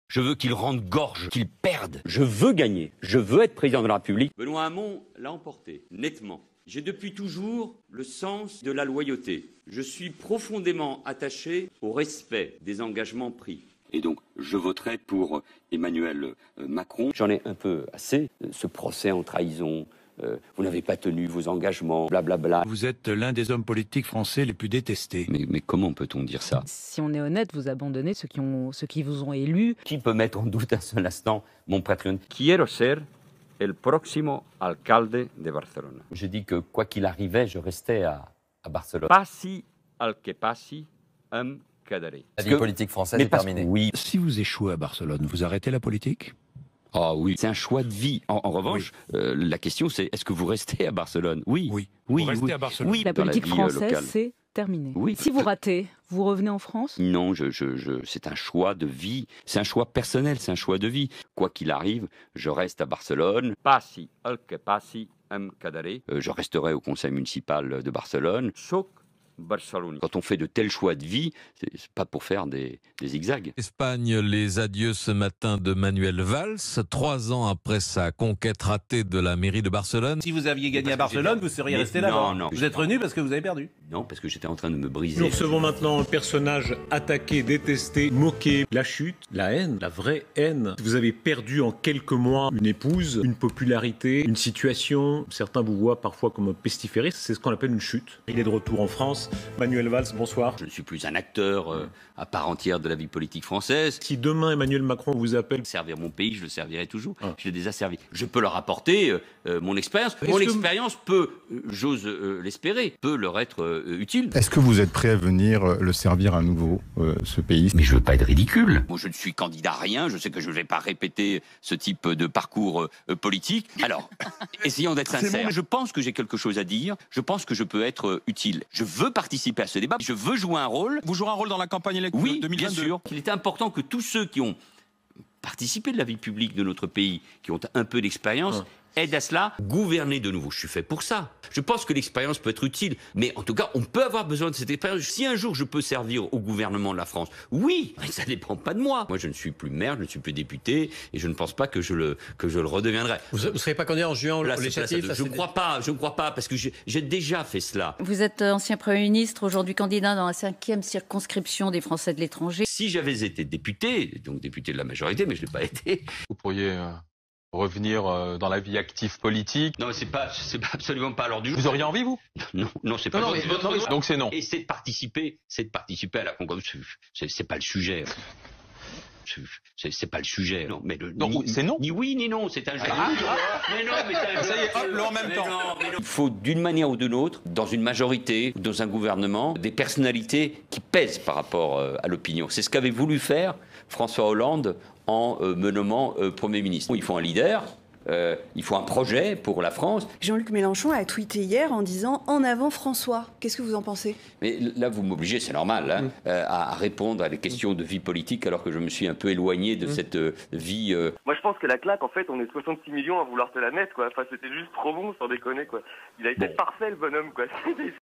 Je veux qu'il rende gorge, qu'il perde. Je veux gagner. Je veux être président de la République. Benoît Hamon l'a emporté, nettement. J'ai depuis toujours le sens de la loyauté. Je suis profondément attaché au respect des engagements pris. Et donc, je voterai pour Emmanuel Macron. J'en ai un peu assez, ce procès en trahison. Vous n'avez pas tenu vos engagements, blablabla. Vous êtes l'un des hommes politiques français les plus détestés. Mais comment peut-on dire ça? Si on est honnête, vous abandonnez ceux qui vous ont élu. Qui peut mettre en doute un seul instant mon patrimoine? Quiero ser el próximo alcalde de Barcelone. Je dis que quoi qu'il arrivait, je restais à Barcelone. Passi al que passi, quedaré. La vie politique française est terminée. Oui. Si vous échouez à Barcelone, vous arrêtez la politique? Ah oui, c'est un choix de vie. En revanche, la question c'est, est-ce que vous restez à Barcelone? Oui. Oui. Oui, Vous restez oui. à Barcelone. Oui, La dans politique vie, française, locale. c'est terminé. Oui. Si vous ratez, vous revenez en France? Non, c'est un choix de vie. C'est un choix personnel, c'est un choix de vie. Quoi qu'il arrive, je reste à Barcelone. Passi al que passi, quedaré. Je resterai au conseil municipal de Barcelone. Soc Barcelone. Quand on fait de tels choix de vie, c'est pas pour faire des zigzags. Espagne, les adieux ce matin de Manuel Valls, 3 ans après sa conquête ratée de la mairie de Barcelone. Si vous aviez gagné à Barcelone, vous seriez resté là-bas. Non. Vous êtes revenu parce que vous avez perdu. Non, parce que j'étais en train de me briser. Nous recevons maintenant un personnage attaqué, détesté, moqué. La chute, la haine, la vraie haine. Vous avez perdu en quelques mois une épouse, une popularité, une situation. Certains vous voient parfois comme un pestiféré. C'est ce qu'on appelle une chute. Il est de retour en France. Manuel Valls, bonsoir. Je ne suis plus un acteur à part entière de la vie politique française. Si demain Emmanuel Macron vous appelle... Servir mon pays, je le servirai toujours. Je l'ai déjà servi. Je peux leur apporter mon expérience. Mon expérience peut, j'ose l'espérer, peut leur être utile. Est-ce que vous êtes prêt à venir le servir à nouveau, ce pays? Mais je veux pas être ridicule. Moi, je ne suis candidat à rien. Je sais que je ne vais pas répéter ce type de parcours politique. Alors, essayons d'être sincères. Je pense que j'ai quelque chose à dire. Je pense que je peux être utile. Je veux participer à ce débat. Je veux jouer un rôle. Vous jouerez un rôle dans la campagne électorale 2022? Bien sûr. Il est important que tous ceux qui ont participé de la vie publique de notre pays, qui ont un peu d'expérience, aident à cela, gouverner de nouveau. Je suis fait pour ça. Je pense que l'expérience peut être utile, mais en tout cas, on peut avoir besoin de cette expérience. Si un jour je peux servir au gouvernement de la France, oui, mais ça ne dépend pas de moi. Moi, je ne suis plus maire, je ne suis plus député, et je ne pense pas que je le redeviendrai. Vous ne serez pas candidat en juin aux législatives? Je ne crois pas, parce que j'ai déjà fait cela. Vous êtes ancien Premier ministre, aujourd'hui candidat dans la 5e circonscription des Français de l'étranger. Si j'avais été député, donc député de la majorité, mais je ne l'ai pas été. Vous pourriez revenir dans la vie active politique? Non, c'est absolument pas à l'ordre du jour. Vous auriez envie, vous? Non, c'est pas non, votre donc c'est non. Et c'est de participer à la congrès. C'est pas le sujet. C'est pas le sujet. Non, mais c'est non. Ni oui ni non, c'est un jeu. Mais non, mais c'est un jeu. Ça y est, hop, le en même temps. Il faut d'une manière ou d'une autre, dans une majorité, dans un gouvernement, des personnalités qui pèsent par rapport à l'opinion. C'est ce qu'avait voulu faire François Hollande en me nommant Premier ministre. Il faut un leader. Il faut un projet pour la France. Jean-Luc Mélenchon a tweeté hier en disant « En avant François ». Qu'est-ce que vous en pensez? Mais là, vous m'obligez, c'est normal, à répondre à des questions de vie politique alors que je me suis un peu éloigné de cette vie... Moi, je pense que la claque, en fait, on est 66 millions à vouloir te la mettre, quoi. Enfin, c'était juste trop bon, sans déconner, quoi. Il a été parfait, le bonhomme, quoi.